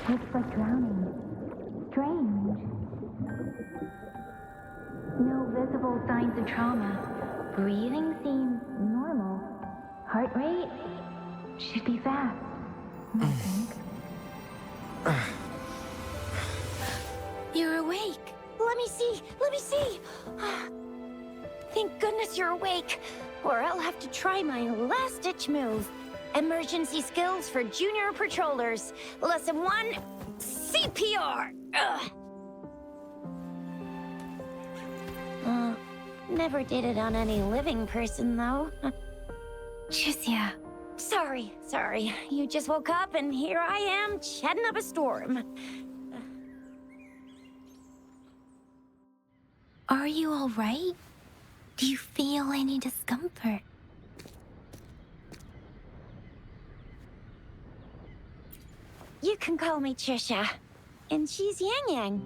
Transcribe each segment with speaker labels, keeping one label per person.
Speaker 1: Looks like drowning. Strange. No visible signs of trauma. Breathing seems normal. Heart rate should be fast, I think.
Speaker 2: You're awake. Let me see. Let me see. Thank goodness you're awake, or I'll have to try my last-ditch move. Emergency skills for junior patrollers. Lesson 1, CPR. Never did it on any living person, though.
Speaker 1: Tricia.
Speaker 2: Sorry. You just woke up, and here I am, chatting up a storm.
Speaker 1: Are you all right? Do you feel any discomfort?
Speaker 2: You can call me Trisha, and she's Yang Yang.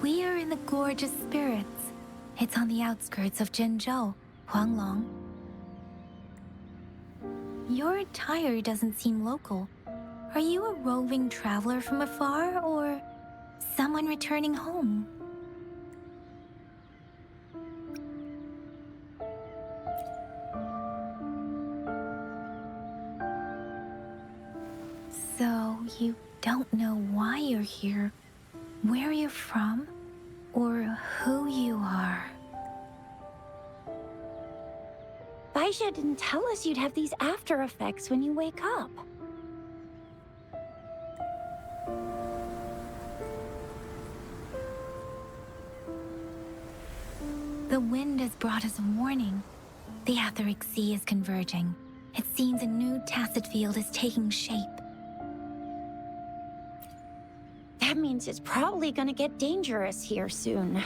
Speaker 1: We are in the Gorgeous Spirits. It's on the outskirts of Jinzhou, Huanglong. Your attire doesn't seem local. Are you a roving traveler from afar, or someone returning home? So, you don't know why you're here, where you're from, or who you are.
Speaker 2: Baisha didn't tell us you'd have these after effects when you wake up.
Speaker 1: The wind has brought us a warning. The Etheric Sea is converging. It seems a new tacit field is taking shape.
Speaker 2: That means it's probably gonna get dangerous here soon.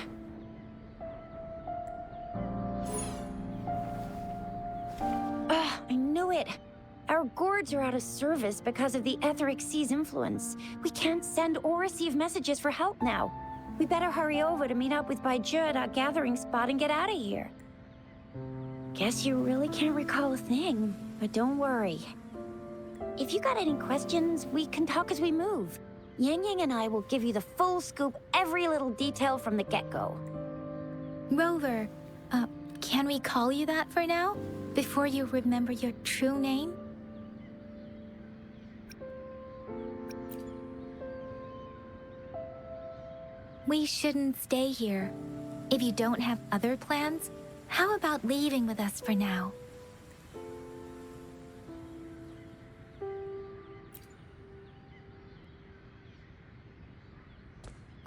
Speaker 2: I knew it. Our gourds are out of service because of the Etheric Sea's influence. We can't send or receive messages for help now. We better hurry over to meet up with Baizhi at our gathering spot and get out of here. Guess you really can't recall a thing, but don't worry. If you got any questions, we can talk as we move. Yang Yang and I will give you the full scoop, every little detail from the get-go.
Speaker 1: Rover, can we call you that for now? Before you remember your true name? We shouldn't stay here. If you don't have other plans, how about leaving with us for now?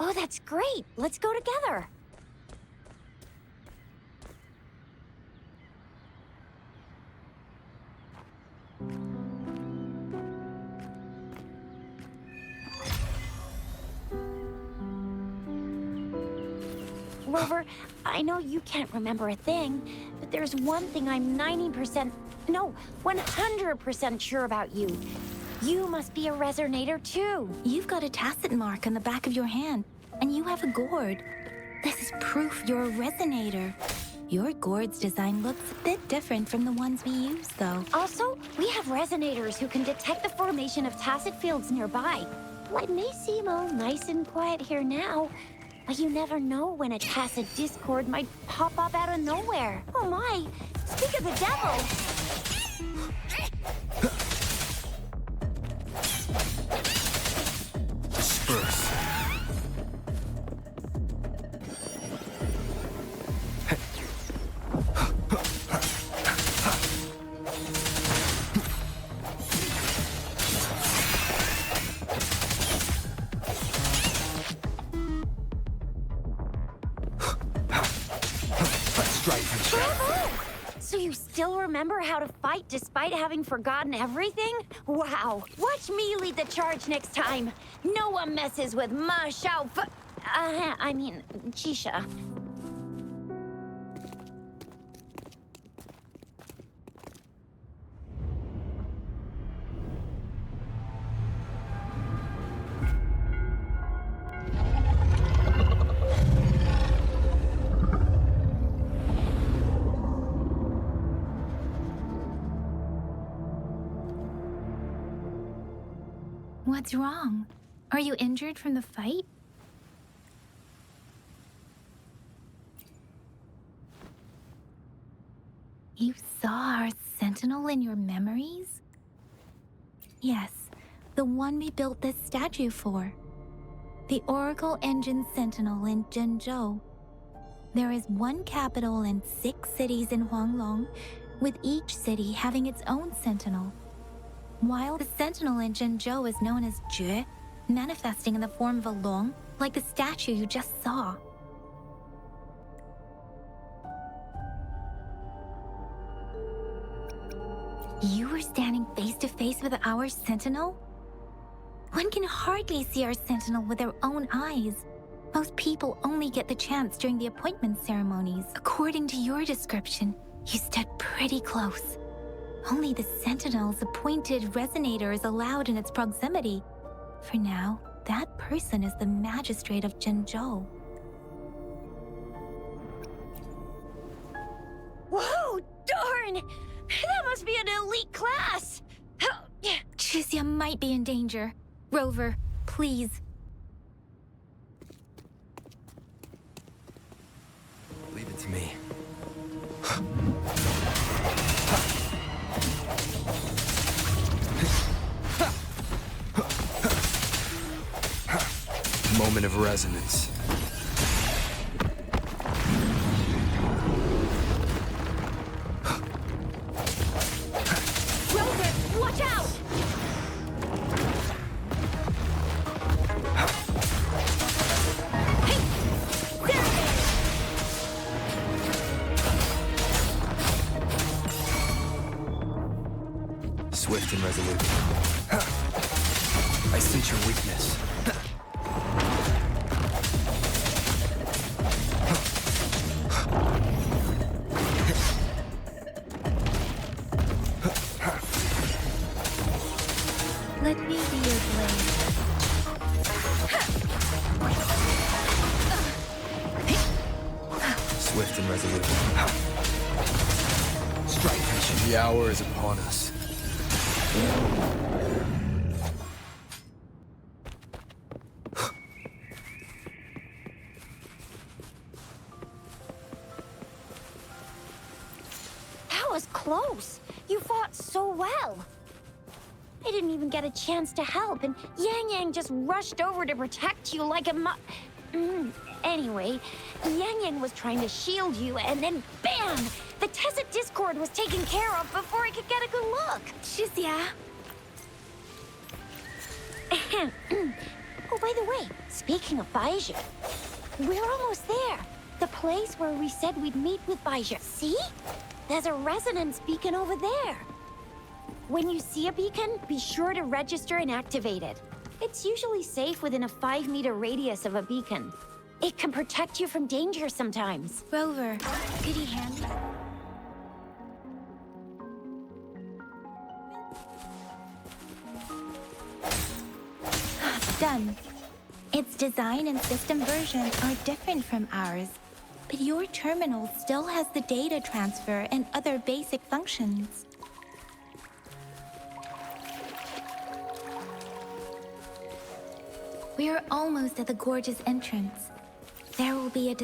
Speaker 2: Oh, that's great. Let's go together. Rover, I know you can't remember a thing, but there's one thing I'm 90%, no, 100% sure about you. You must be a resonator too.
Speaker 1: You've got a tacit mark on the back of your hand, and you have a gourd. This is proof you're a resonator. Your gourd's design looks a bit different from the ones we use, though.
Speaker 2: Also, we have resonators who can detect the formation of tacit fields nearby. Well, it may seem all nice and quiet here now, but you never know when a tacit discord might pop up out of nowhere. Oh my! Speak of the devil!
Speaker 3: Disperse.
Speaker 2: Bravo! So you still remember how to fight despite having forgotten everything? Wow! Watch me lead the charge next time. No one messes with Ma Xiao I mean, Chisha.
Speaker 1: What's wrong? Are you injured from the fight? You saw our sentinel in your memories? Yes, the one we built this statue for. The Oracle Engine Sentinel in Zhenzhou. There is one capital and 6 cities in Huanglong, with each city having its own sentinel. While the sentinel in Zhenzhou is known as Jue, manifesting in the form of a long, like the statue you just saw. You were standing face to face with our sentinel? One can hardly see our sentinel with their own eyes. Most people only get the chance during the appointment ceremonies. According to your description, you stood pretty close. Only the sentinel's appointed resonator is allowed in its proximity. For now, that person is the magistrate of Zhenzhou.
Speaker 2: Whoa, darn! That must be an elite class!
Speaker 1: Chixia might be in danger. Rover, please.
Speaker 3: Leave it to me. Moment of resonance.
Speaker 2: Rover, watch out! Hey! There it is!
Speaker 3: Swift and resolute. I sense your weakness.
Speaker 1: Let me be your blade.
Speaker 3: Swift and resolute. Strike. The hour is upon us.
Speaker 2: That was close. You fought so well. I didn't even get a chance to help, and Yang Yang just rushed over to protect you like a Anyway, Yang Yang was trying to shield you, and then BAM! The Tacit Discord was taken care of before I could get a good look.
Speaker 1: Chixia.
Speaker 2: Oh, by the way, speaking of Baija, we're almost there. The place where we said we'd meet with Baija. See? There's a resonance beacon over there. When you see a beacon, be sure to register and activate it. It's usually safe within a 5-meter radius of a beacon. It can protect you from danger sometimes.
Speaker 1: Rover, could you hand me? Done. Its design and system version are different from ours, but your terminal still has the data transfer and other basic functions. We are almost at the gorge's entrance. There will be a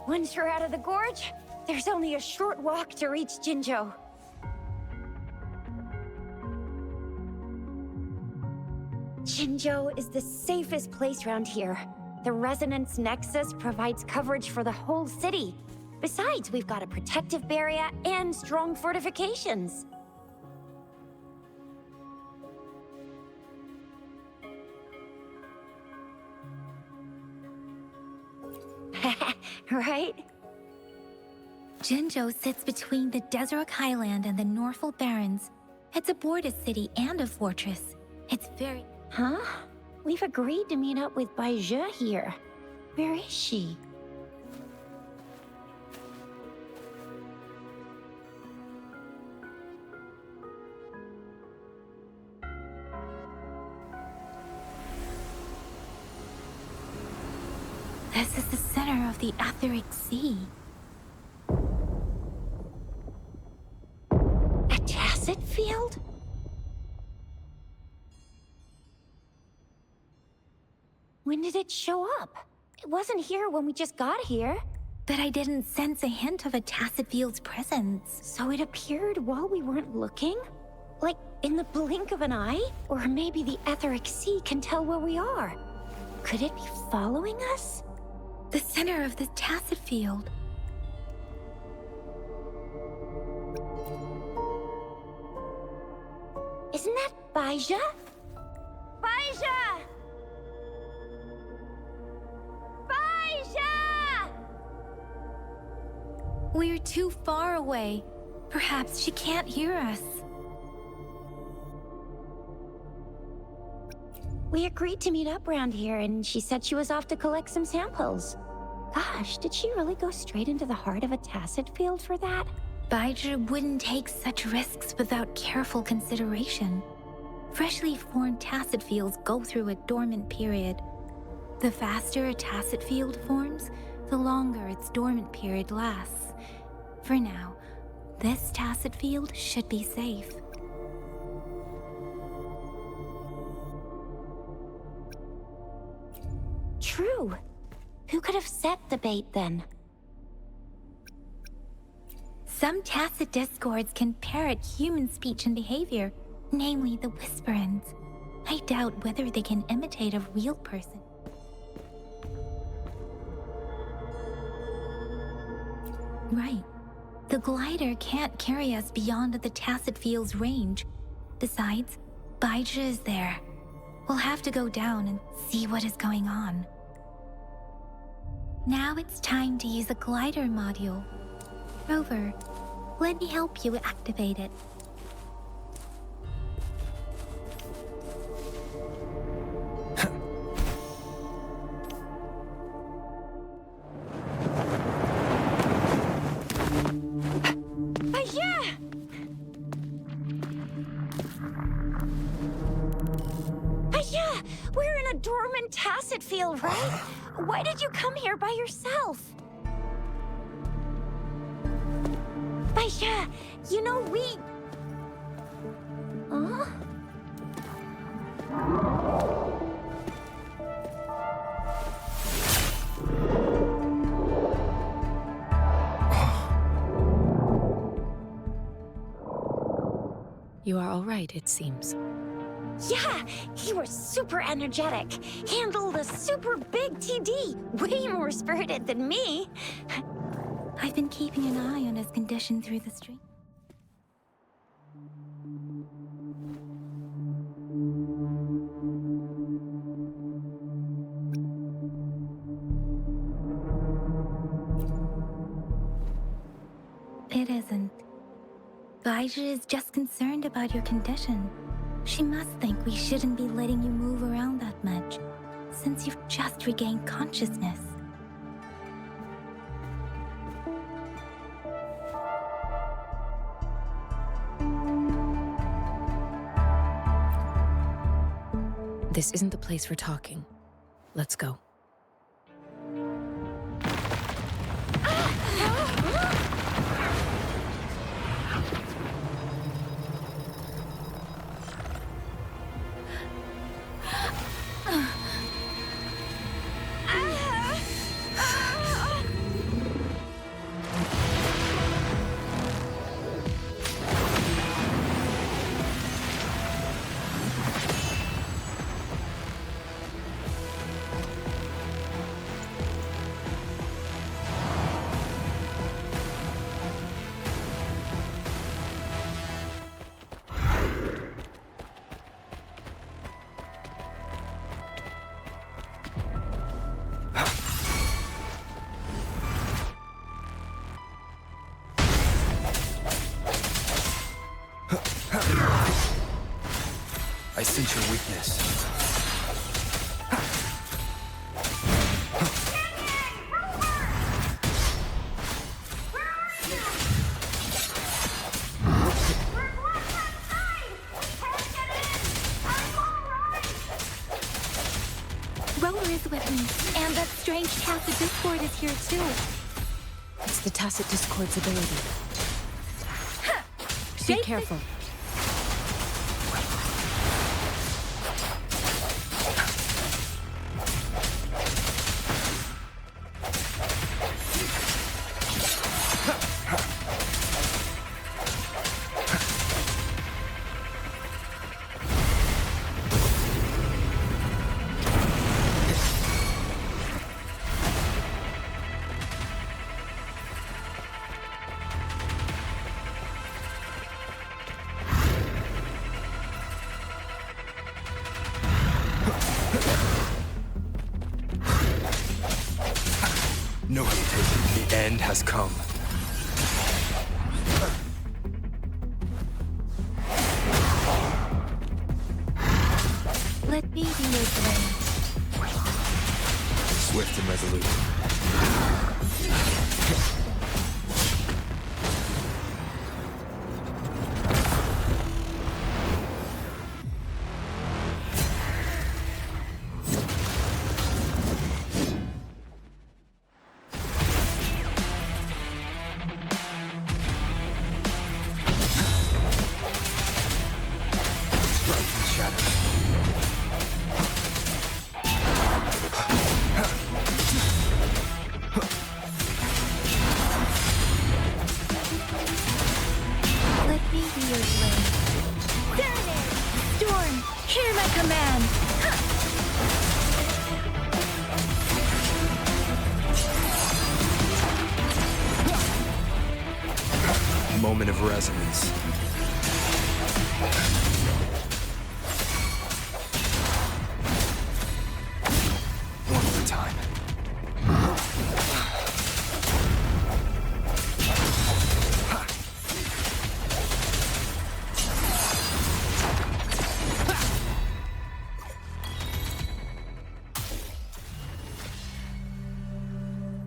Speaker 2: Once you're out of the gorge, there's only a short walk to reach Jinzhou. Jinzhou is the safest place around here. The Resonance Nexus provides coverage for the whole city. Besides, we've got a protective barrier and strong fortifications. Right?
Speaker 1: Jinzhou sits between the Desert Highland and the Norfolk Barrens. It's a border city and a fortress. It's very...
Speaker 2: Huh? We've agreed to meet up with Baija here. Where is she?
Speaker 1: This is the center of the Etheric Sea.
Speaker 2: A tacit field? When did it show up? It wasn't here when we just got here.
Speaker 1: But I didn't sense a hint of a tacit field's presence.
Speaker 2: So it appeared while we weren't looking? Like in the blink of an eye? Or maybe the Etheric Sea can tell where we are. Could it be following us?
Speaker 1: The center of the tacit field.
Speaker 2: Isn't that Baija? Baija! Baija!
Speaker 1: We're too far away. Perhaps she can't hear us.
Speaker 2: We agreed to meet up around here, and she said she was off to collect some samples. Gosh, did she really go straight into the heart of a tacit field for that?
Speaker 1: Baija wouldn't take such risks without careful consideration. Freshly formed tacit fields go through a dormant period. The faster a tacit field forms, the longer its dormant period lasts. For now, this tacit field should be safe.
Speaker 2: True. Who could have set the bait then?
Speaker 1: Some tacit discords can parrot human speech and behavior, namely the whisperings. I doubt whether they can imitate a real person. Right. The glider can't carry us beyond the tacit field's range. Besides, Baija is there. We'll have to go down and see what is going on. Now it's time to use a glider module. Rover, let me help you activate it.
Speaker 2: We're in a dormant tacit field, right? Why did you come here by yourself? Baija, you know we... Huh?
Speaker 4: You are all right, it seems.
Speaker 2: Yeah, he was super energetic. Handled a super big TD. Way more spirited than me.
Speaker 1: I've been keeping an eye on his condition through the stream. Elijah is just concerned about your condition. She must think we shouldn't be letting you move around that much, since you've just regained consciousness.
Speaker 4: This isn't the place for talking. Let's go.
Speaker 3: I sense your weakness.
Speaker 1: Rover is with me, and that strange tacit discord is here too.
Speaker 4: It's the Tacit Discord's ability. Be
Speaker 1: Shake
Speaker 4: careful.
Speaker 3: No hesitation. The end has come.
Speaker 1: Let me be your blade.
Speaker 3: Swift and resolute. Striking shadow.
Speaker 1: Let me be your blade. Serenade! Storm! Hear my command!
Speaker 3: Moment of resonance. One more time.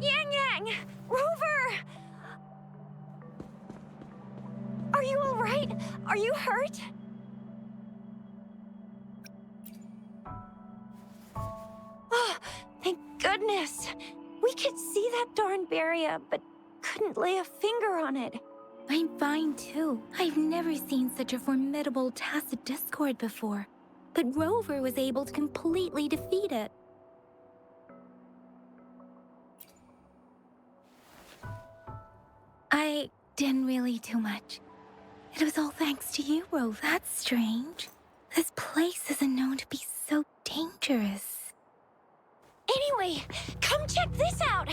Speaker 2: Yang Yang! Rover! Are you all right? Are you hurt? Oh, thank goodness. We could see that darn barrier, but couldn't lay a finger on it.
Speaker 1: I'm fine too. I've never seen such a formidable tacit discord before. But Rover was able to completely defeat it. I didn't really do much. It was all thanks to you, Rover. That's strange. This place isn't known to be so dangerous.
Speaker 2: Anyway, come check this out!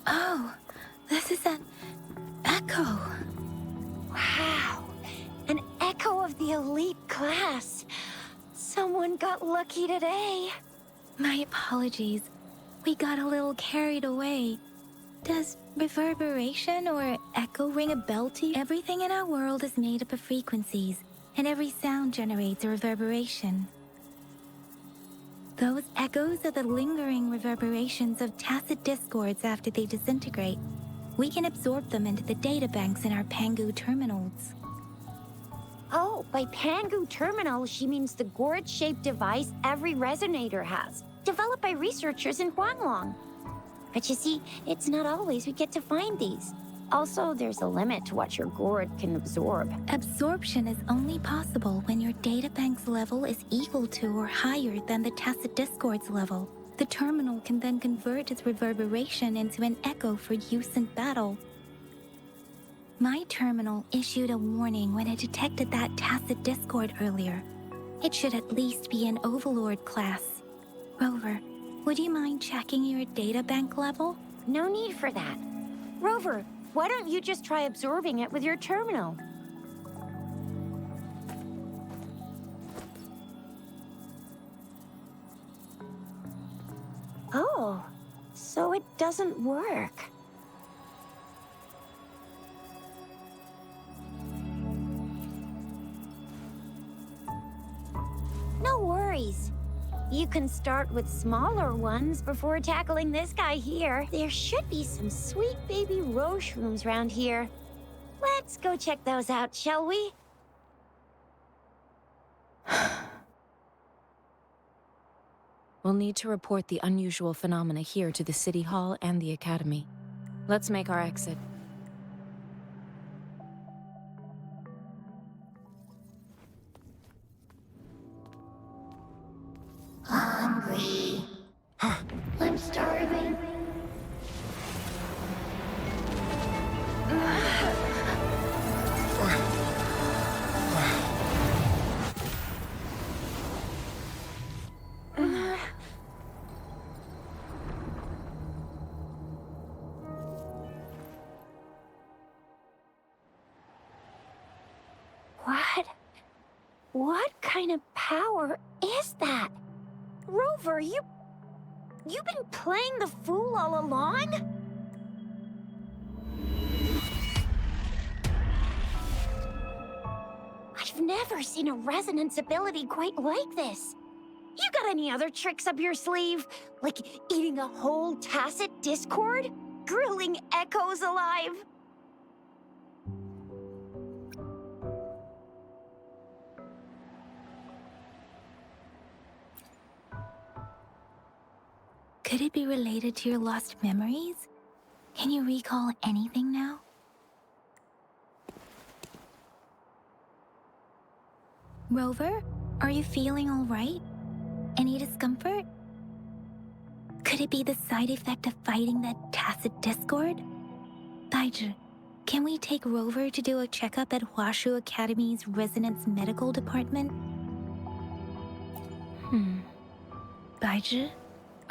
Speaker 1: Oh, this is an echo.
Speaker 2: Wow, an echo of the elite class. Someone got lucky today.
Speaker 1: My apologies. We got a little carried away. Does reverberation or echo ring a bell to you? Everything in our world is made up of frequencies, and every sound generates a reverberation. Those echoes are the lingering reverberations of tacit discords after they disintegrate. We can absorb them into the databanks in our Pangu terminals.
Speaker 2: Oh, by Pangu terminal, she means the gourd-shaped device every resonator has, developed by researchers in Huanglong. But you see, it's not always we get to find these. Also, there's a limit to what your gourd can absorb.
Speaker 1: Absorption is only possible when your databank's level is equal to or higher than the tacit discord's level. The terminal can then convert its reverberation into an echo for use in battle. My terminal issued a warning when it detected that tacit discord earlier. It should at least be an Overlord class. Rover, would you mind checking your databank level?
Speaker 2: No need for that. Rover, why don't you just try absorbing it with your terminal? Oh, so it doesn't work. No worries. You can start with smaller ones before tackling this guy here. There should be some sweet baby roche rooms around here. Let's go check those out, shall we?
Speaker 4: We'll need to report the unusual phenomena here to the City Hall and the Academy. Let's make our exit.
Speaker 5: Hungry. I'm starving.
Speaker 2: What kind of power is that? Rover, you've been playing the fool all along? I've never seen a resonance ability quite like this. You got any other tricks up your sleeve? Like eating a whole tacit discord? Grilling echoes alive?
Speaker 1: Could it be related to your lost memories? Can you recall anything now? Rover, are you feeling all right? Any discomfort? Could it be the side effect of fighting that tacit discord? Daiju, can we take Rover to do a checkup at Huashu Academy's Resonance Medical Department? Daiju?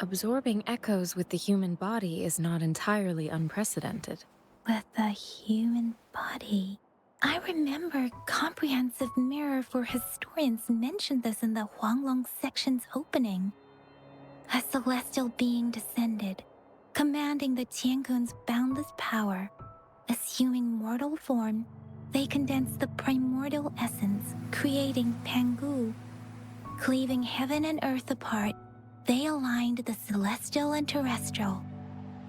Speaker 4: Absorbing echoes with the human body is not entirely unprecedented.
Speaker 1: With the human body. I remember Comprehensive Mirror for Historians mentioned this in the Huanglong section's opening. A celestial being descended, commanding the Tiankun's boundless power. Assuming mortal form, they condensed the primordial essence, creating Pangu. Cleaving heaven and earth apart, they aligned the celestial and terrestrial.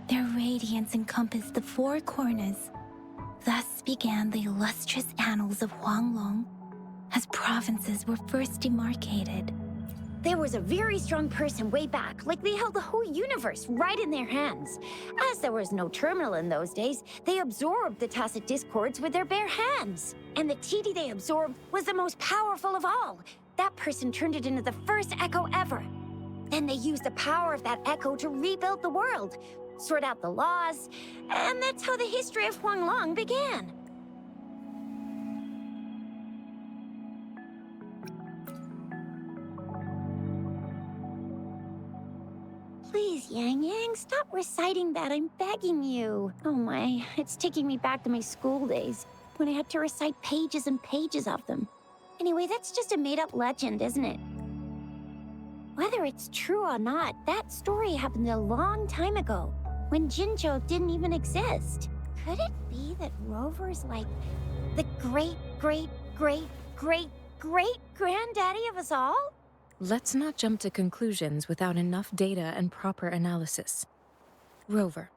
Speaker 1: Their radiance encompassed the four corners. Thus began the illustrious annals of Huanglong, as provinces were first demarcated.
Speaker 2: There was a very strong person way back, like they held the whole universe right in their hands. As there was no terminal in those days, they absorbed the tacit discords with their bare hands. And the TD they absorbed was the most powerful of all. That person turned it into the first echo ever. Then they used the power of that echo to rebuild the world, sort out the laws, and that's how the history of Huanglong began. Please, Yang Yang, stop reciting that. I'm begging you. Oh my, it's taking me back to my school days, when I had to recite pages and pages of them. Anyway, that's just a made-up legend, isn't it? Whether it's true or not, that story happened a long time ago, when Jinzhou didn't even exist. Could it be that Rover's like the great, great, great, great, great granddaddy of us all?
Speaker 4: Let's not jump to conclusions without enough data and proper analysis. Rover.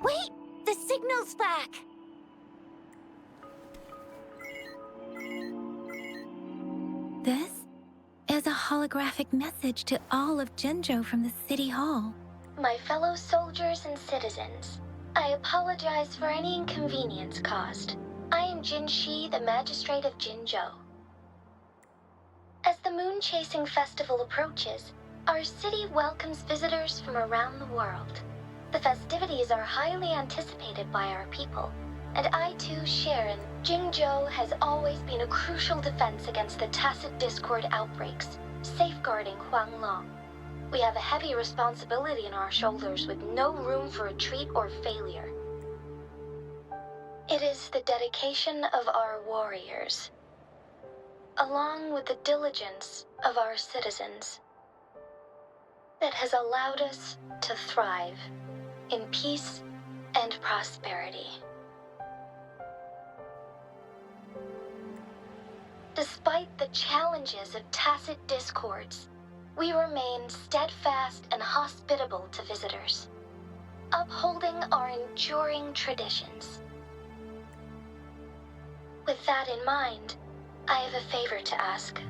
Speaker 2: Wait! The signal's back!
Speaker 1: This is a holographic message to all of Jinzhou from the City Hall.
Speaker 6: My fellow soldiers and citizens, I apologize for any inconvenience caused. I am Jin Shi, the Magistrate of Jinzhou. As the Moon-Chasing Festival approaches, our city welcomes visitors from around the world. The festivities are highly anticipated by our people, and I too share in Jinzhou has always been a crucial defense against the tacit discord outbreaks, safeguarding Huanglong. We have a heavy responsibility on our shoulders with no room for retreat or failure. It is the dedication of our warriors, along with the diligence of our citizens, that has allowed us to thrive in peace and prosperity. Despite the challenges of tacit discords, we remain steadfast and hospitable to visitors, upholding our enduring traditions. With that in mind, I have a favor to ask.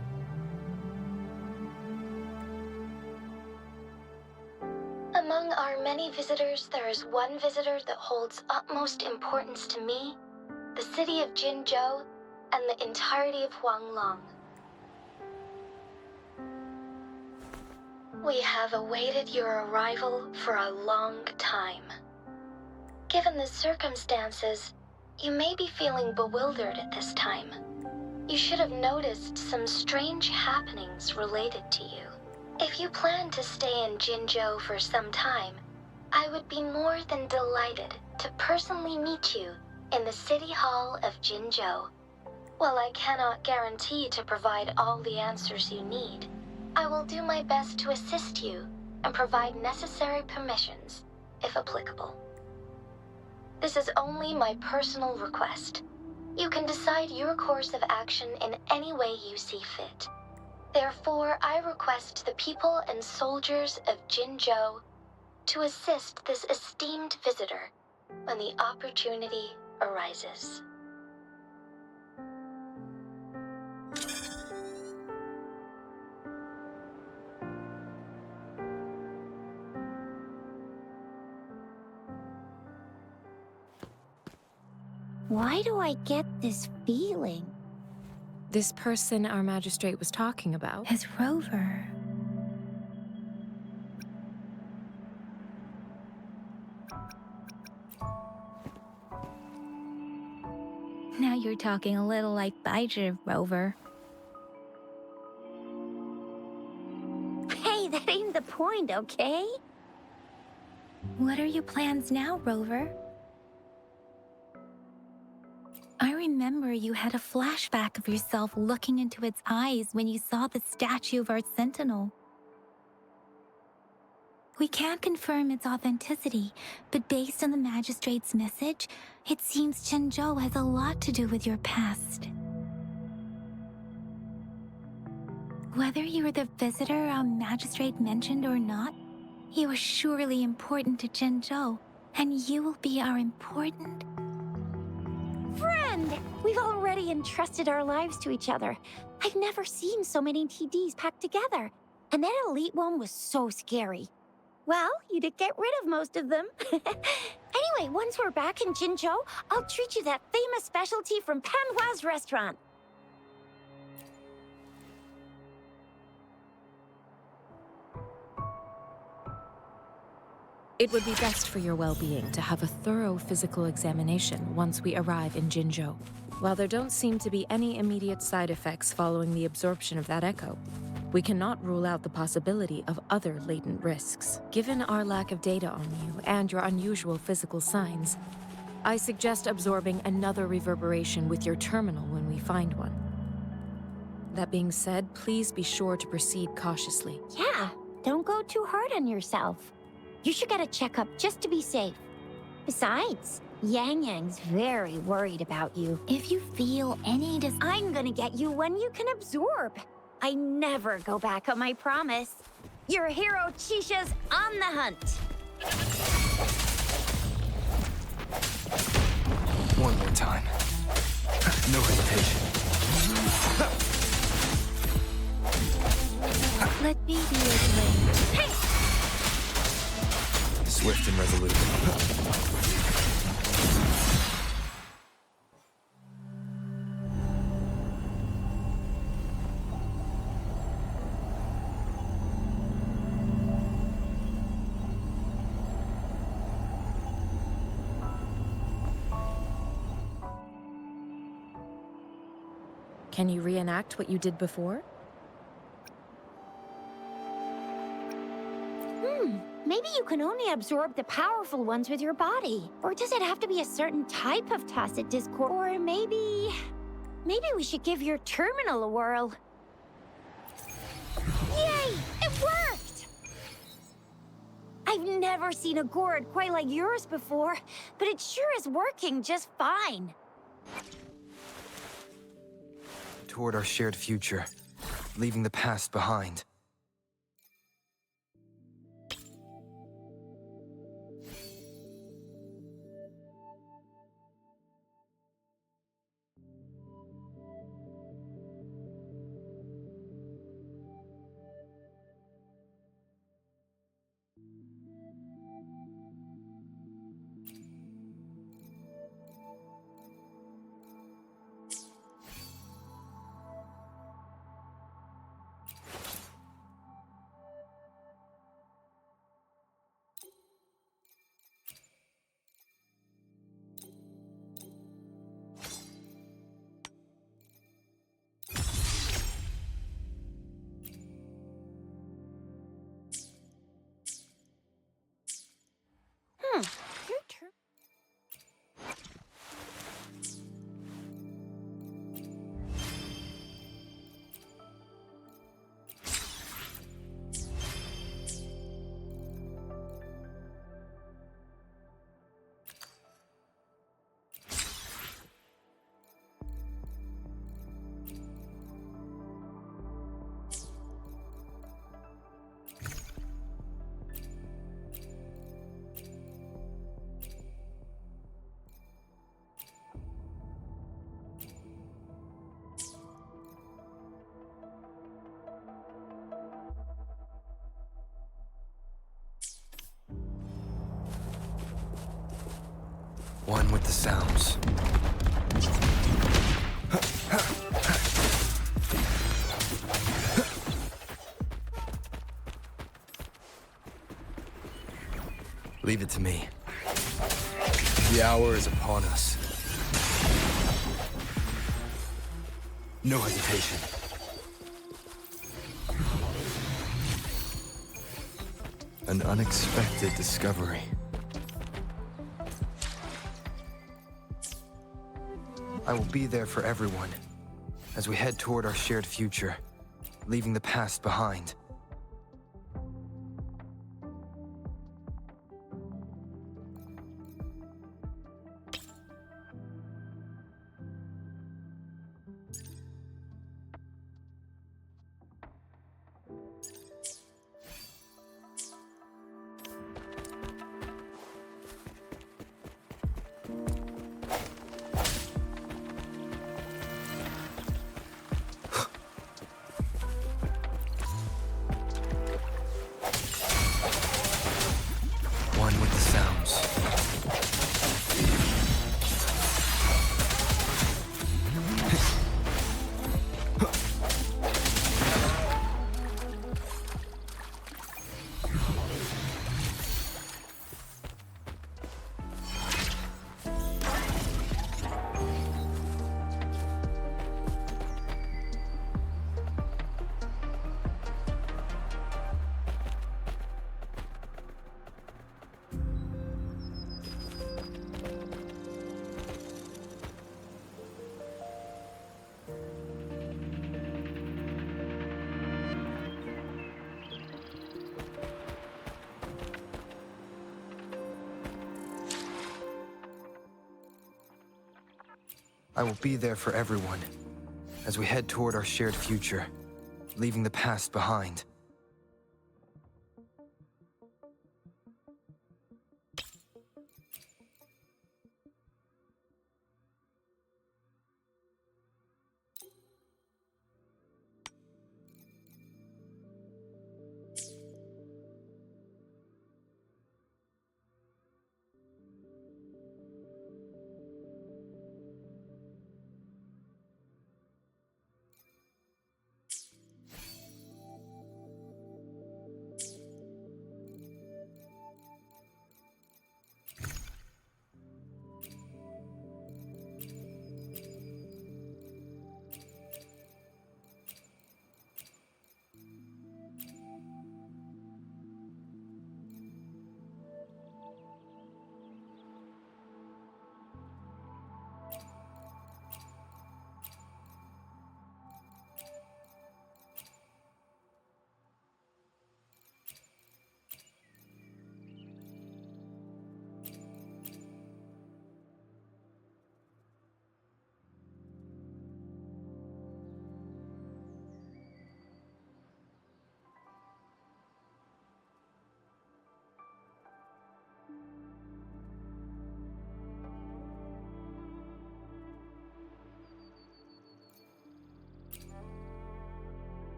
Speaker 6: Among our many visitors, there is one visitor that holds utmost importance to me, the city of Jinzhou, and the entirety of Huanglong. We have awaited your arrival for a long time. Given the circumstances, you may be feeling bewildered at this time. You should have noticed some strange happenings related to you. If you plan to stay in Jinzhou for some time, I would be more than delighted to personally meet you in the City Hall of Jinzhou. While I cannot guarantee to provide all the answers you need, I will do my best to assist you and provide necessary permissions, if applicable. This is only my personal request. You can decide your course of action in any way you see fit. Therefore, I request the people and soldiers of Jinzhou to assist this esteemed visitor when the opportunity arises.
Speaker 2: Why do I get this feeling?
Speaker 4: This person our magistrate was talking about.
Speaker 1: Is Rover. Now you're talking a little like Baizhi, Rover.
Speaker 2: Hey, that ain't the point, okay?
Speaker 1: What are your plans now, Rover? I remember you had a flashback of yourself looking into its eyes when you saw the statue of our sentinel. We can't confirm its authenticity, but based on the magistrate's message, it seems Jinzhou has a lot to do with your past. Whether you were the visitor our magistrate mentioned or not, you are surely important to Jinzhou, and you will be our important...
Speaker 2: Friend! We've already entrusted our lives to each other. I've never seen so many TDs packed together. And that elite one was so scary. Well, you did get rid of most of them. Anyway, once we're back in Jinzhou, I'll treat you that famous specialty from Panhua's restaurant.
Speaker 4: It would be best for your well-being to have a thorough physical examination once we arrive in Jinzhou. While there don't seem to be any immediate side effects following the absorption of that echo, we cannot rule out the possibility of other latent risks. Given our lack of data on you and your unusual physical signs, I suggest absorbing another reverberation with your terminal when we find one. That being said, please be sure to proceed cautiously.
Speaker 2: Yeah, don't go too hard on yourself. You should get a checkup just to be safe. Besides, Yang Yang's very worried about you.
Speaker 1: If you feel any
Speaker 2: I'm gonna get you one you can absorb. I never go back on my promise. Your hero Chisha's on the hunt.
Speaker 3: One more time. No hesitation.
Speaker 1: let me be your blade.
Speaker 3: Swift and resolute.
Speaker 4: Can you reenact what you did before?
Speaker 2: Maybe you can only absorb the powerful ones with your body. Or does it have to be a certain type of tacit discord? Or maybe we should give your terminal a whirl. Yay! It worked! I've never seen a gourd quite like yours before, but it sure is working just fine.
Speaker 3: Toward our shared future, leaving the past behind.
Speaker 2: Your turn.
Speaker 3: One with the sounds. Leave it to me. The hour is upon us. No hesitation. An unexpected discovery. I will be there for everyone as we head toward our shared future, leaving the past behind. I will be there for everyone as we head toward our shared future, leaving the past behind.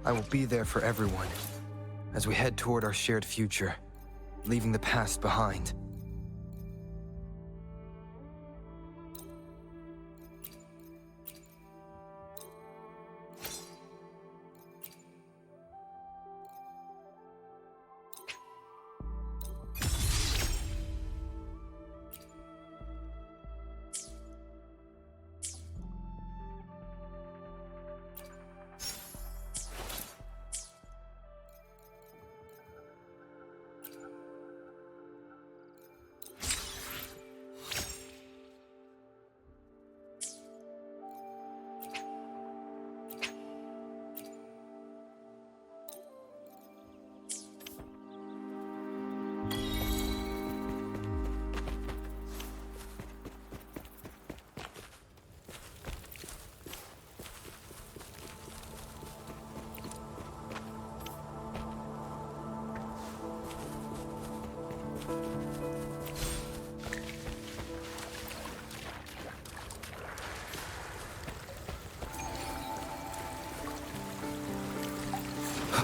Speaker 3: I will be there for everyone as we head toward our shared future, leaving the past behind.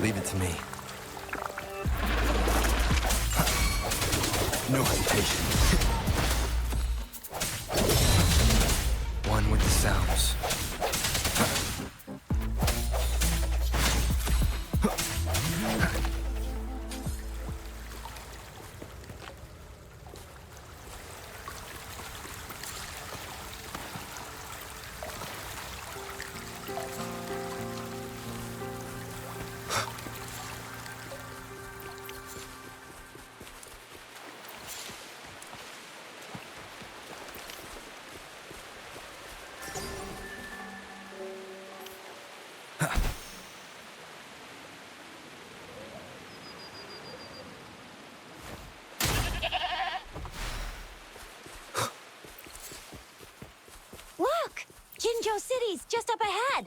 Speaker 3: Leave it to me. No hesitation. One with the sounds.
Speaker 2: those cities just up ahead.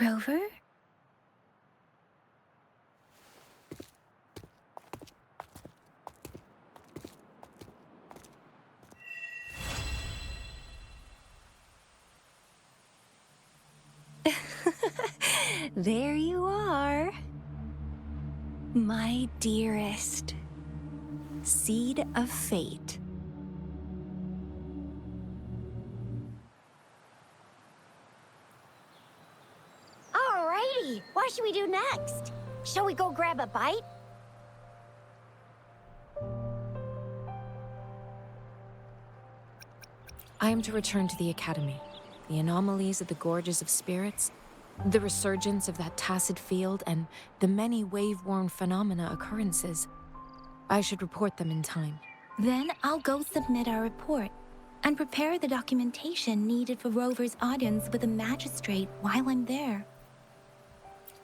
Speaker 1: Rover?
Speaker 2: There you are. My dearest. Seed of fate. Alrighty, what should we do next? Shall we go grab a bite?
Speaker 4: I am to return to the Academy. The anomalies of the Gorges of Spirits, the resurgence of that tacit field, and the many wave-worn phenomena occurrences. I should report them in time.
Speaker 1: Then I'll go submit our report and prepare the documentation needed for Rover's audience with the magistrate while I'm there.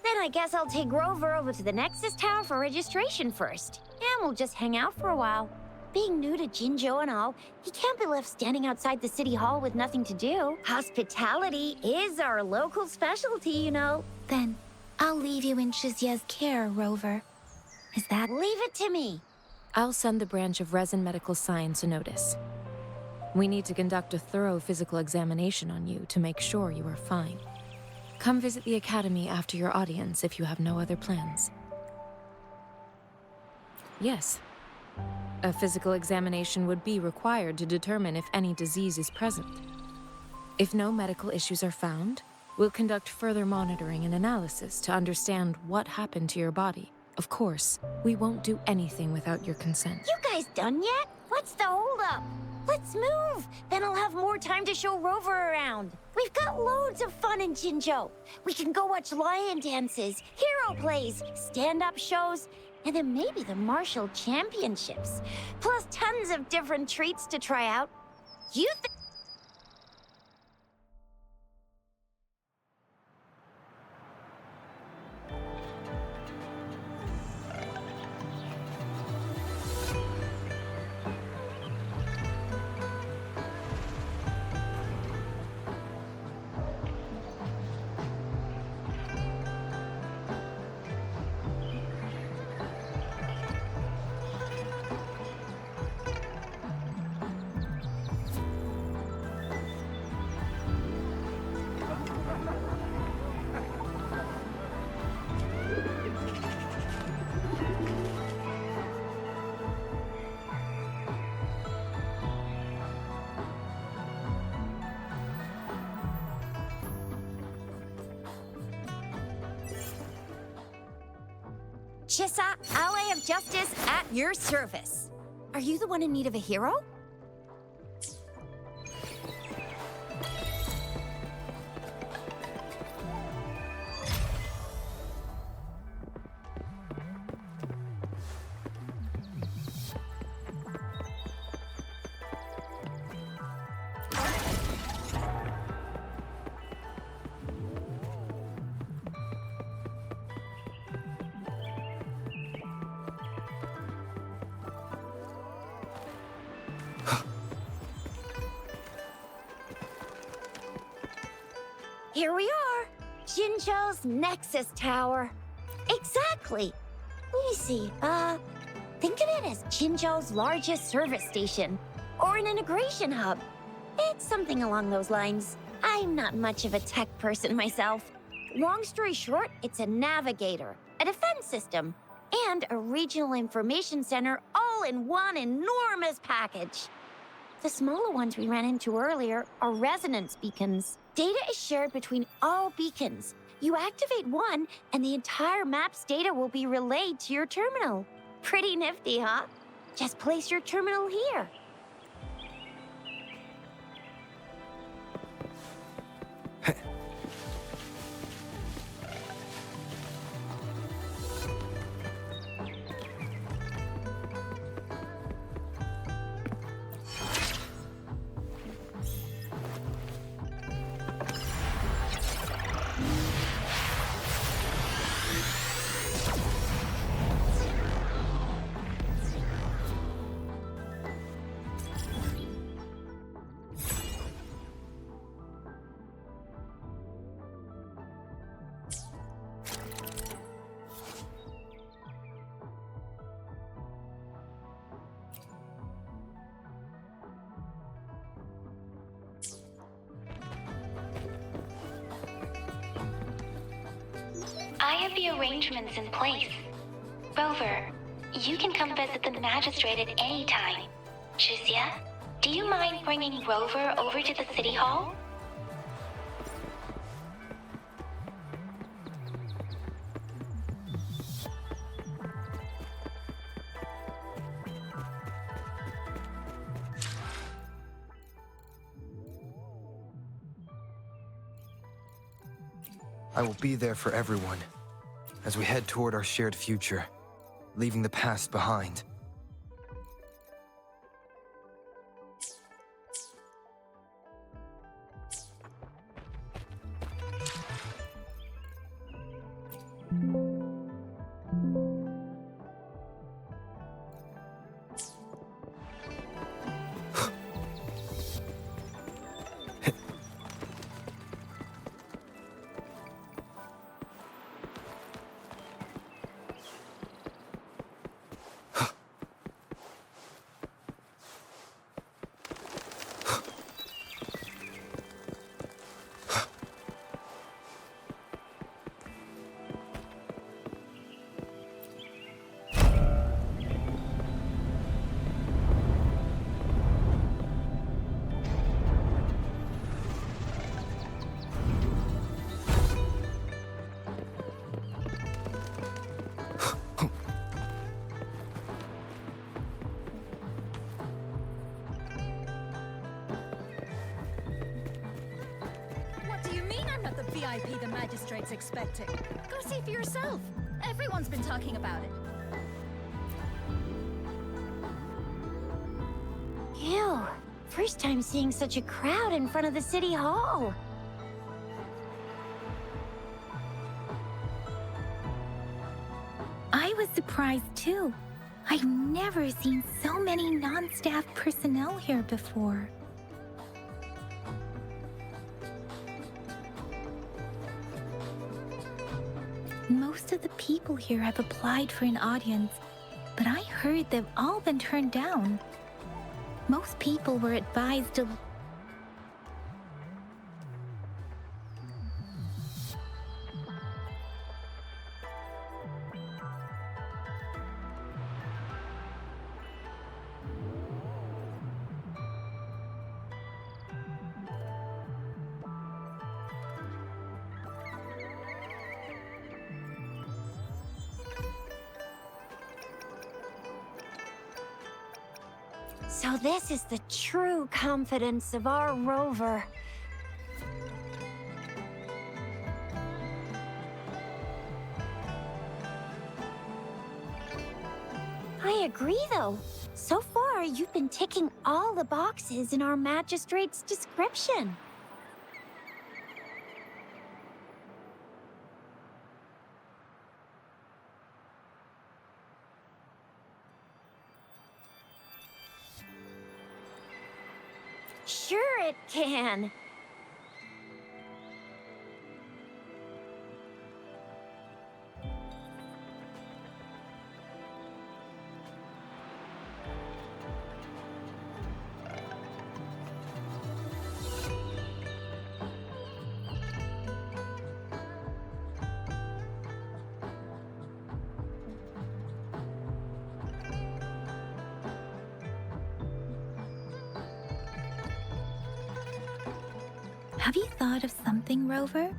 Speaker 2: Then I guess I'll take Rover over to the Nexus Tower for registration first. And we'll just hang out for a while. Being new to Jinzhou and all, he can't be left standing outside the city hall with nothing to do. Hospitality is our local specialty, you know.
Speaker 1: Then I'll leave you in Shizye's care, Rover. Is that...
Speaker 2: Leave it to me.
Speaker 4: I'll send the branch of Resin Medical Science a notice. We need to conduct a thorough physical examination on you to make sure you are fine. Come visit the Academy after your audience if you have no other plans. Yes. A physical examination would be required to determine if any disease is present. If no medical issues are found, we'll conduct further monitoring and analysis to understand what happened to your body. Of course, we won't do anything without your consent.
Speaker 2: You guys done yet? What's the holdup? Let's move. Then I'll have more time to show Rover around. We've got loads of fun in Jinzhou. We can go watch lion dances, hero plays, stand-up shows, and then maybe the martial championships. Plus tons of different treats to try out. You think... Chissa, ally of justice at your service. Are you the one in need of a hero? Here we are, Jinzhou's Nexus Tower. Exactly. Let me see, think of it as Jinzhou's largest service station, or an integration hub. It's something along those lines. I'm not much of a tech person myself. Long story short, it's a navigator, a defense system, and a regional information center all in one enormous package. The smaller ones we ran into earlier are resonance beacons. Data is shared between all beacons. You activate one, and the entire map's data will be relayed to your terminal. Pretty nifty, huh? Just place your terminal here.
Speaker 6: have the arrangements in place. Rover, you can come visit the magistrate at any time. Jizia, do you mind bringing Rover over to the city hall?
Speaker 3: I will be there for everyone as we head toward our shared future, leaving the past behind.
Speaker 7: What do you mean I'm not the VIP the magistrate's expecting? Go see for yourself. Everyone's been talking about it.
Speaker 2: Ew. First time seeing such a crowd in front of the city hall.
Speaker 1: I was surprised too. I've never seen so many non-staff personnel here before. Most of the people here have applied for an audience, but I heard they've all been turned down. Most people were advised to...
Speaker 2: So this is the true confidence of our Rover. I agree, though. So far, you've been ticking all the boxes in our magistrate's description. Sure it can.
Speaker 1: Have you thought of something, Rover?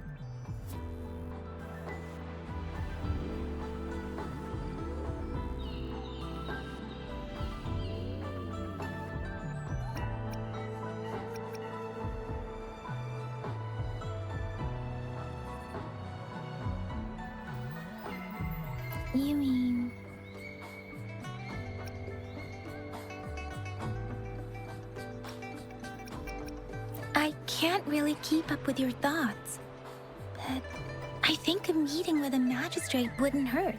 Speaker 1: You mean... I can't really keep up with your thoughts, but I think a meeting with a magistrate wouldn't hurt.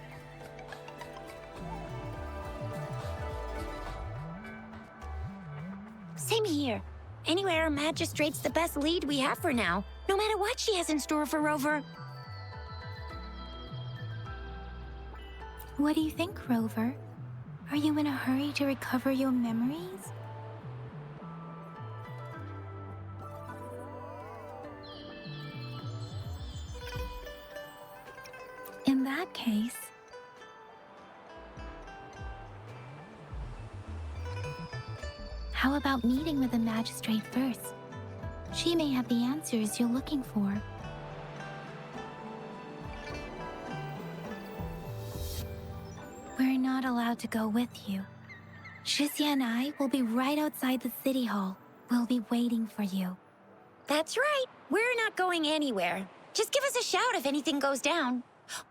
Speaker 2: Same here. Anyway, our magistrate's the best lead we have for now, no matter what she has in store for Rover.
Speaker 1: What do you think, Rover? Are you in a hurry to recover your memories? In that case... How about meeting with the magistrate first? She may have the answers you're looking for. We're not allowed to go with you. Shizia and I will be right outside the city hall. We'll be waiting for you.
Speaker 2: That's right. We're not going anywhere. Just give us a shout if anything goes down.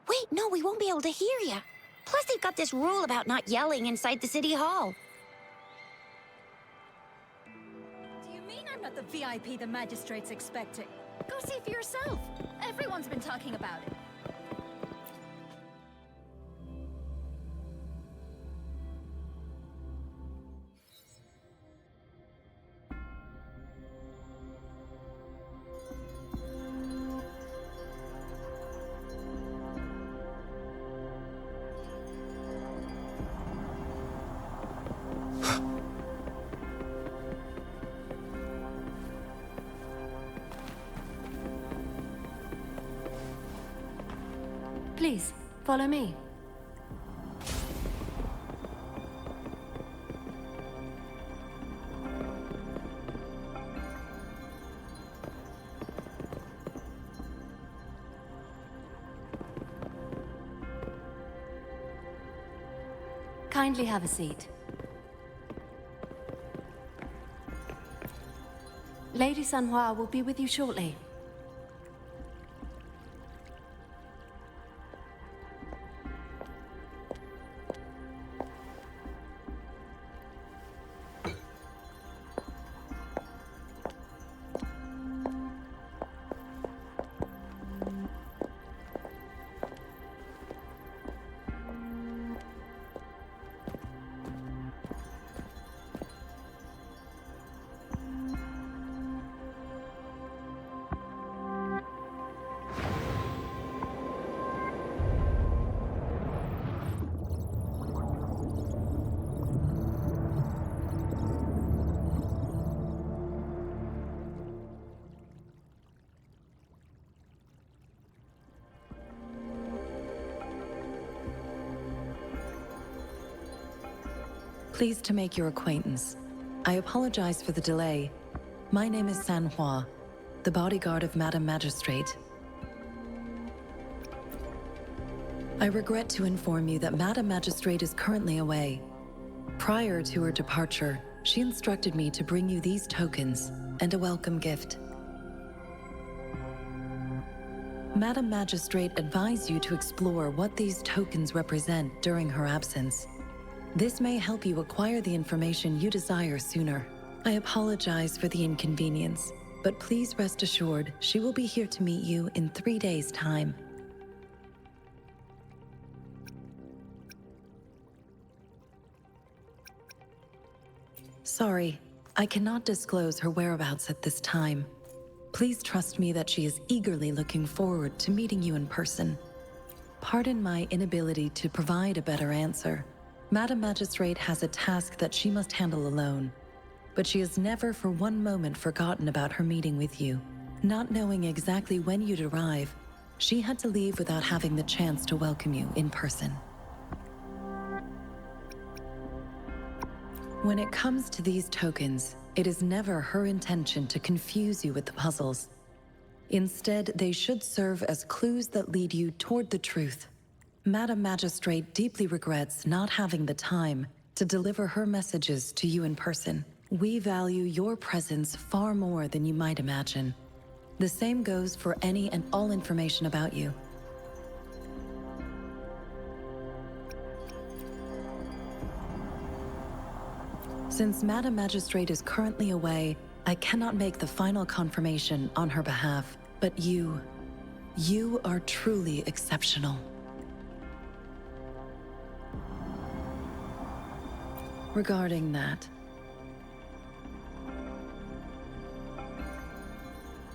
Speaker 2: Wait, no, we won't be able to hear you. Plus, they've got this rule about not yelling inside the city hall.
Speaker 7: Do you mean I'm not the VIP the magistrate's expecting? Go see for yourself. Everyone's been talking about it.
Speaker 8: Please, follow me. Kindly have a seat. Lady Sanhua will be with you shortly.
Speaker 9: Pleased to make your acquaintance. I apologize for the delay. My name is Sanhua, the bodyguard of Madam Magistrate. I regret to inform you that Madam Magistrate is currently away. Prior to her departure, she instructed me to bring you these tokens and a welcome gift. Madam Magistrate advised you to explore what these tokens represent during her absence. This may help you acquire the information you desire sooner. I apologize for the inconvenience, but please rest assured she will be here to meet you in 3 days' time. Sorry, I cannot disclose her whereabouts at this time. Please trust me that she is eagerly looking forward to meeting you in person. Pardon my inability to provide a better answer. Madam Magistrate has a task that she must handle alone, but she has never for one moment forgotten about her meeting with you. Not knowing exactly when you'd arrive, she had to leave without having the chance to welcome you in person. When it comes to these tokens, it is never her intention to confuse you with the puzzles. Instead, they should serve as clues that lead you toward the truth. Madam Magistrate deeply regrets not having the time to deliver her messages to you in person. We value your presence far more than you might imagine. The same goes for any and all information about you. Since Madam Magistrate is currently away, I cannot make the final confirmation on her behalf, but you are truly exceptional. Regarding that,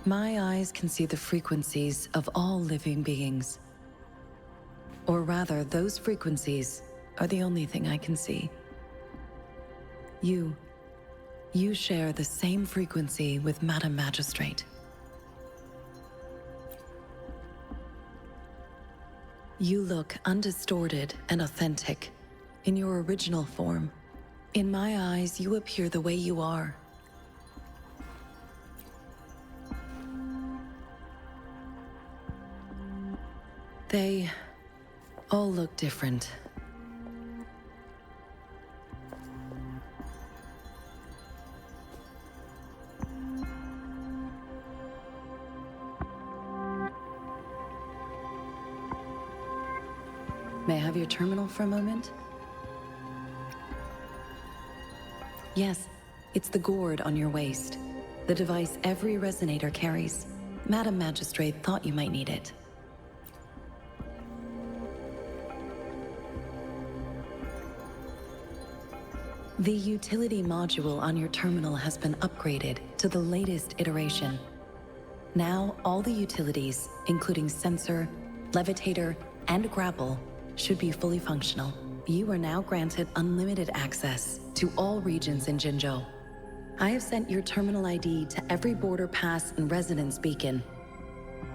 Speaker 9: my eyes can see the frequencies of all living beings. Or rather, those frequencies are the only thing I can see. You share the same frequency with Madam Magistrate. You look undistorted and authentic, in your original form. In my eyes, you appear the way you are. They all look different. May I have your terminal for a moment? Yes, it's the gourd on your waist. The device every resonator carries. Madam Magistrate thought you might need it. The utility module on your terminal has been upgraded to the latest iteration. Now, all the utilities, including sensor, levitator, and grapple, should be fully functional. You are now granted unlimited access to all regions in Jinzhou. I have sent your terminal ID to every border pass and residence beacon.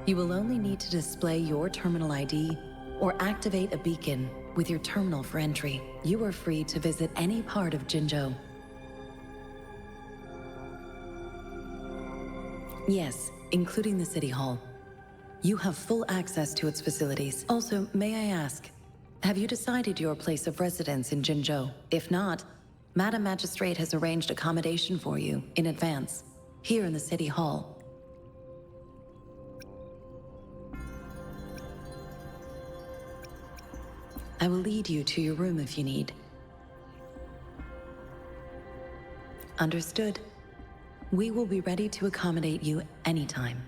Speaker 9: You will only need to display your terminal ID or activate a beacon with your terminal for entry. You are free to visit any part of Jinzhou. Yes, including the City Hall. You have full access to its facilities. Also, may I ask, have you decided your place of residence in Jinzhou? If not, Madam Magistrate has arranged accommodation for you in advance, here in the City Hall. I will lead you to your room if you need. Understood. We will be ready to accommodate you anytime.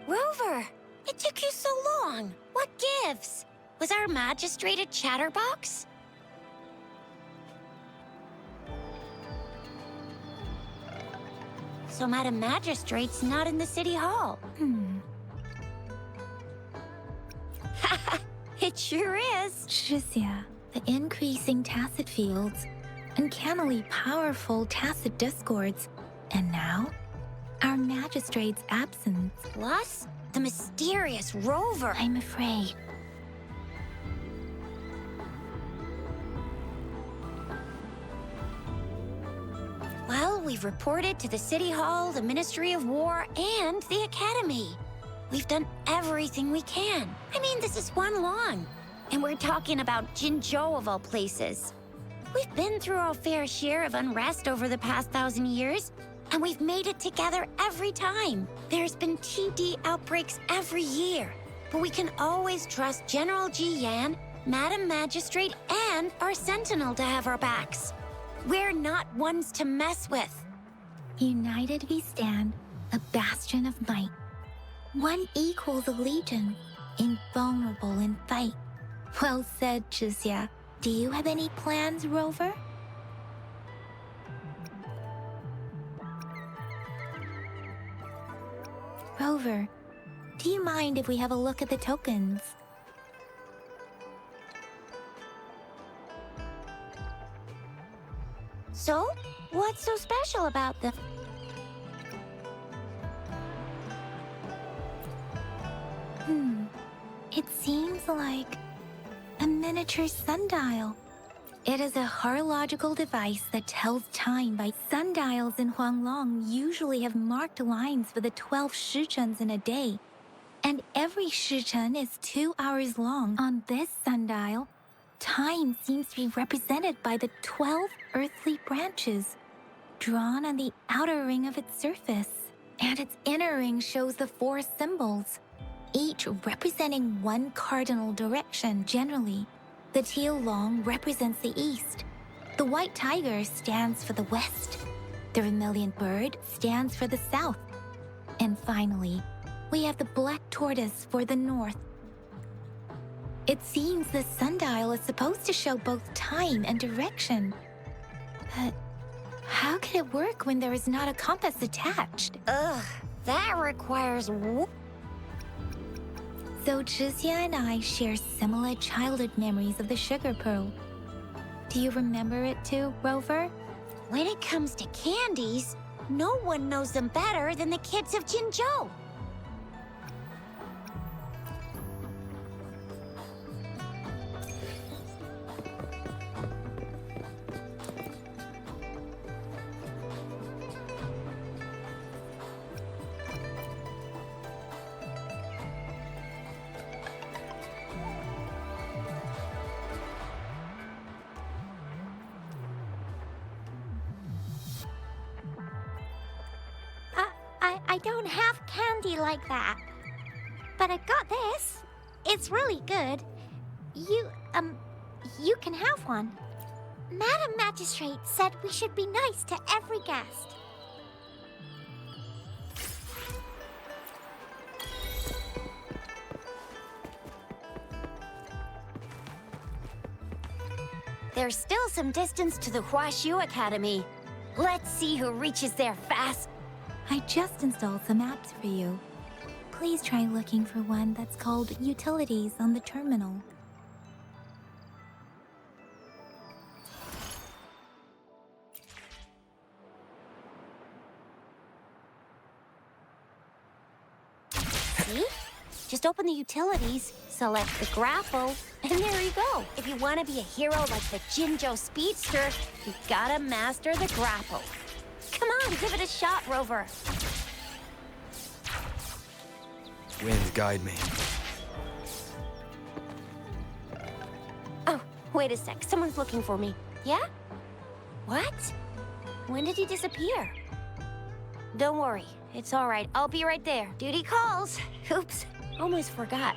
Speaker 2: Rover, it took you so long. What gives? Was our magistrate a chatterbox? So Madam Magistrate's not in the City Hall. It sure is.
Speaker 1: Shizia, the increasing tacit fields, uncannily powerful tacit discords, and now, our magistrate's absence.
Speaker 2: Plus, the mysterious Rover.
Speaker 1: I'm afraid.
Speaker 2: Well, we've reported to the City Hall, the Ministry of War, and the Academy. We've done everything we can. I mean, this is one long. And we're talking about Jinzhou of all places. We've been through our fair share of unrest over the past 1,000 years, and we've made it together every time. There's been TD outbreaks every year, but we can always trust General Ji Yan, Madam Magistrate, and our Sentinel to have our backs. We're not ones to mess with.
Speaker 1: United we stand, a bastion of might. One equals a legion, invulnerable in fight. Well said, Shizia. Do you have any plans, Rover? Rover, do you mind if we have a look at the tokens?
Speaker 2: So, what's so special about them?
Speaker 1: It seems like a miniature sundial. It is a horological device that tells time by sundials in Huanglong usually have marked lines for the 12 shichens in a day. And every shichen is 2 hours long. On this sundial, time seems to be represented by the 12 earthly branches. drawn on the outer ring of its surface, and its inner ring shows the 4 symbols, each representing one cardinal direction generally. The teal long represents the east. The white tiger stands for the west. The vermilion bird stands for the south. And finally, we have the black tortoise for the north. It seems the sundial is supposed to show both time and direction. But how can it work when there is not a compass attached?
Speaker 2: Ugh, that requires
Speaker 1: So Jizya and I share similar childhood memories of the sugar pearl. Do you remember it too, Rover?
Speaker 2: When it comes to candies, no one knows them better than the kids of Jinzhou.
Speaker 6: I don't have candy like that. But I got this. It's really good. You can have one. Madam Magistrate said we should be nice to every guest.
Speaker 2: There's still some distance to the Huaxiu Academy. Let's see who reaches there fast.
Speaker 1: I just installed some apps for you. Please try looking for one that's called Utilities on the terminal.
Speaker 2: See? Just open the utilities, select the grapple, and there you go. If you want to be a hero like the Jinzhou Speedster, you gotta master the grapple. Come on, give it a shot, Rover.
Speaker 3: Wind, guide me.
Speaker 2: Oh, wait a sec. Someone's looking for me. Yeah? What? When did he disappear? Don't worry. It's all right. I'll be right there. Duty calls. Oops. Almost forgot.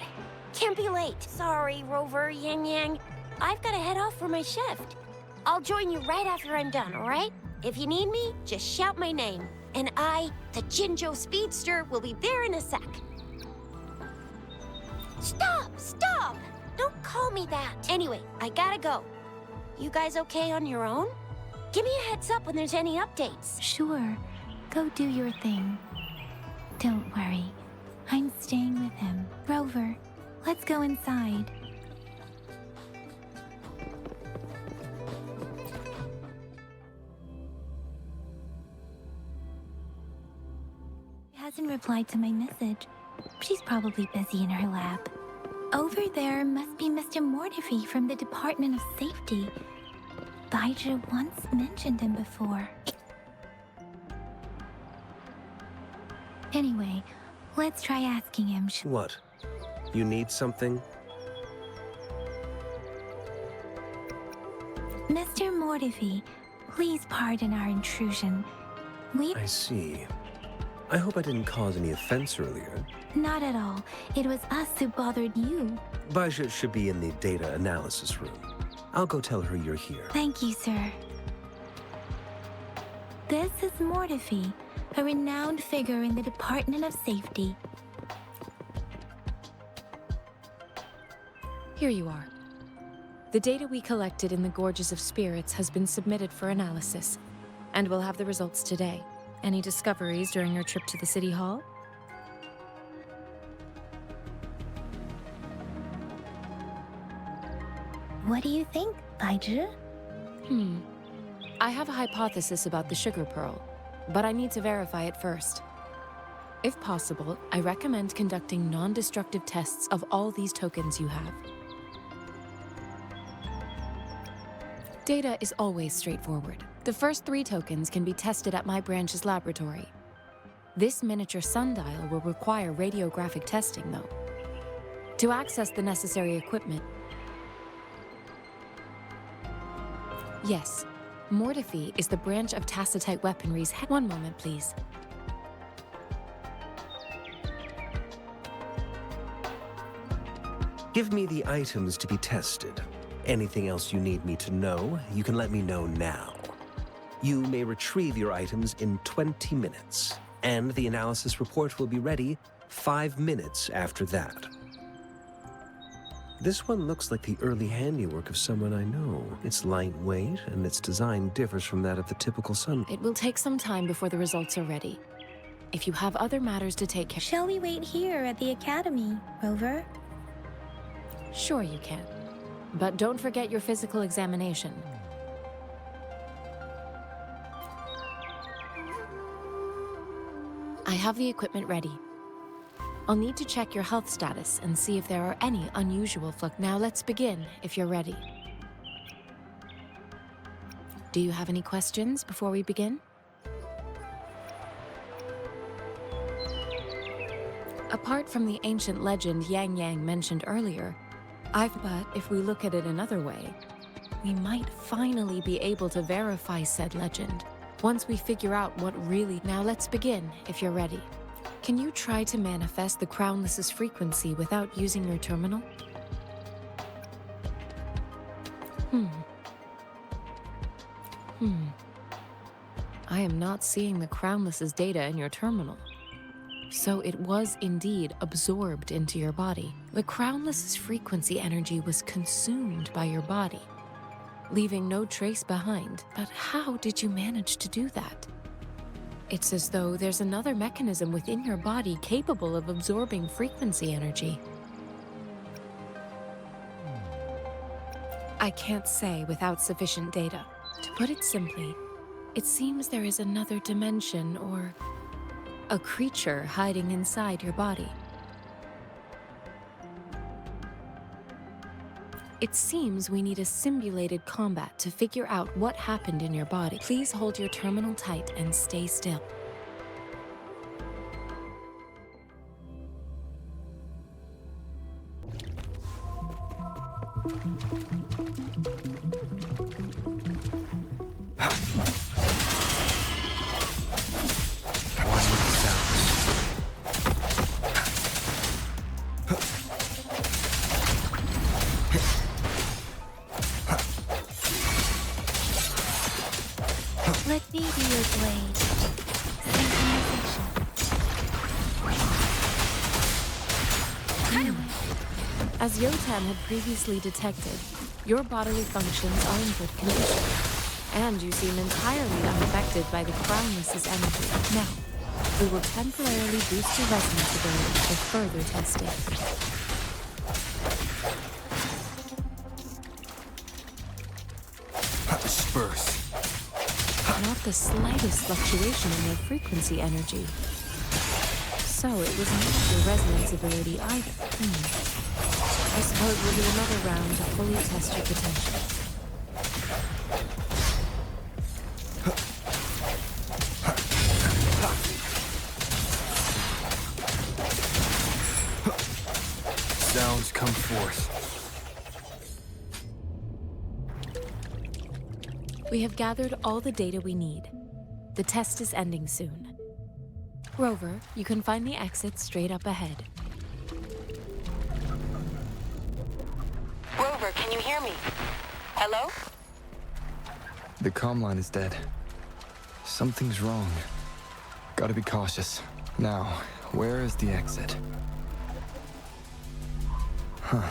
Speaker 2: Can't be late. Sorry, Rover, Yang Yang. I've got to head off for my shift. I'll join you right after I'm done, all right? If you need me, just shout my name. And I, the Jinzhou Speedster, will be there in a sec. Stop! Stop! Don't call me that. Anyway, I gotta go. You guys okay on your own? Give me a heads up when there's any updates.
Speaker 1: Sure, go do your thing. Don't worry, I'm staying with him. Rover, let's go inside. Hasn't replied to my message. She's probably busy in her lab. Over there must be Mr. Mortefi from the Department of Safety. Baizhi once mentioned him before. Anyway, let's try asking him.
Speaker 10: What? You need something?
Speaker 1: Mr. Mortefi, please pardon our intrusion.
Speaker 10: I see. I hope I didn't cause any offense earlier.
Speaker 1: Not at all. It was us who bothered you.
Speaker 10: Baizhi should be in the data analysis room. I'll go tell her you're here.
Speaker 1: Thank you, sir. This is Mortefi, a renowned figure in the Department of Safety.
Speaker 4: Here you are. The data we collected in the Gorges of Spirits has been submitted for analysis, and we'll have the results today. Any discoveries during your trip to the City Hall?
Speaker 1: What do you think, Baizhi?
Speaker 4: I have a hypothesis about the sugar pearl, but I need to verify it first. If possible, I recommend conducting non-destructive tests of all these tokens you have. Data is always straightforward. The first 3 tokens can be tested at my branch's laboratory. This miniature sundial will require radiographic testing, though. To access the necessary equipment... Yes, Mortiphy is the branch of Tacitite weaponry's head. One moment, please.
Speaker 10: Give me the items to be tested. Anything else you need me to know, you can let me know now. You may retrieve your items in 20 minutes, and the analysis report will be ready 5 minutes after that. This one looks like the early handiwork of someone I know. It's lightweight, and its design differs from that of the typical sun.
Speaker 4: It will take some time before the results are ready. If you have other matters to take care of...
Speaker 1: Shall we wait here at the academy, Rover?
Speaker 4: Sure you can. But don't forget your physical examination. I have the equipment ready. I'll need to check your health status and see if there are any unusual Now let's begin, if you're ready. Do you have any questions before we begin? Apart from the ancient legend Yang Yang mentioned earlier, but if we look at it another way, we might finally be able to verify said legend. Once we figure out what really... Now let's begin, if you're ready. Can you try to manifest the Crownless's frequency without using your terminal? I am not seeing the Crownless's data in your terminal. So it was indeed absorbed into your body. The Crownless's frequency energy was consumed by your body, leaving no trace behind. But how did you manage to do that? It's as though there's another mechanism within your body capable of absorbing frequency energy. I can't say without sufficient data. To put it simply, it seems there is another dimension or a creature hiding inside your body. It seems we need a simulated combat to figure out what happened in your body. Please hold your terminal tight and stay still.
Speaker 1: Let me be your blade.
Speaker 4: As Yotan had previously detected, your bodily functions are in good condition, and you seem entirely unaffected by the Crownless's energy. Now, we will temporarily boost your resonance ability for further testing.
Speaker 3: Disperse.
Speaker 4: Not the slightest fluctuation in your frequency energy. So it was not your resonance ability either. I suppose we'll do another round to fully test your potential.
Speaker 3: Sounds come forth.
Speaker 4: We have gathered all the data we need. The test is ending soon. Rover, you can find the exit straight up ahead.
Speaker 8: Rover, can you hear me? Hello?
Speaker 3: The comm line is dead. Something's wrong. Gotta be cautious. Now, where is the exit? Huh.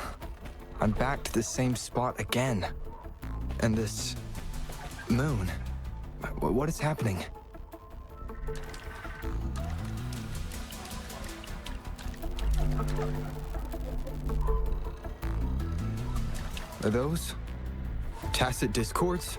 Speaker 3: I'm back to the same spot again. And this... moon. What is happening? Are those tacit discords?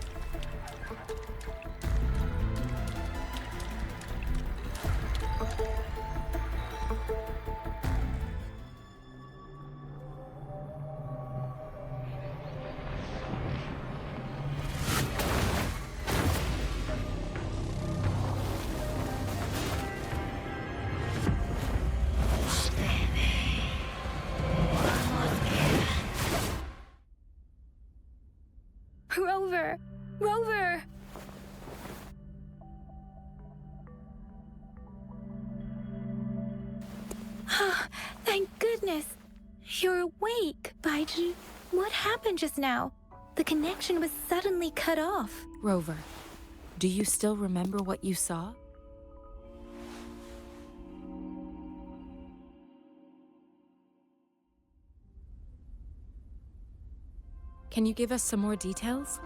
Speaker 1: Rover! Rover! Thank goodness. You're awake, Baiji. What happened just now? The connection was suddenly cut off.
Speaker 4: Rover, do you still remember what you saw? Can you give us some more details?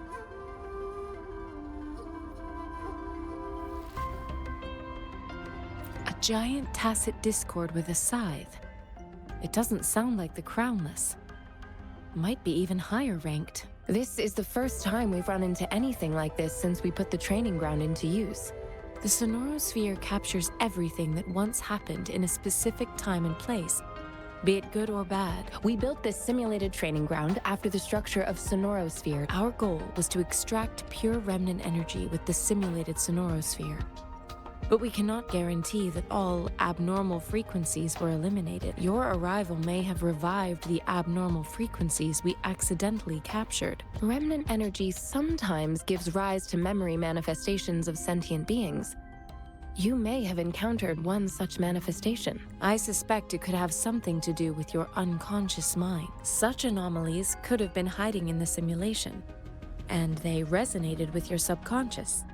Speaker 4: A giant tacit discord with a scythe. It doesn't sound like the Crownless. Might be even higher ranked.
Speaker 11: This is the first time we've run into anything like this since we put the training ground into use.
Speaker 4: The Sonorosphere captures everything that once happened in a specific time and place, be it good or bad.
Speaker 11: We built this simulated training ground after the structure of Sonorosphere.
Speaker 4: Our goal was to extract pure remnant energy with the simulated Sonorosphere. But we cannot guarantee that all abnormal frequencies were eliminated. Your arrival may have revived the abnormal frequencies we accidentally captured.
Speaker 11: Remnant energy sometimes gives rise to memory manifestations of sentient beings. You may have encountered one such manifestation.
Speaker 4: I suspect it could have something to do with your unconscious mind. Such anomalies could have been hiding in the simulation, and they resonated with your subconscious.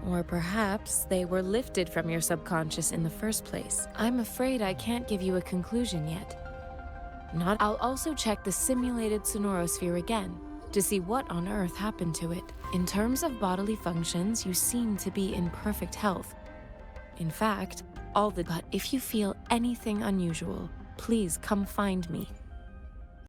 Speaker 4: Or perhaps they were lifted from your subconscious in the first place. I'm afraid I can't give you a conclusion yet. I'll also check the simulated Sonorosphere again to see what on earth happened to it. In terms of bodily functions, you seem to be in perfect health. In fact, but if you feel anything unusual, please come find me.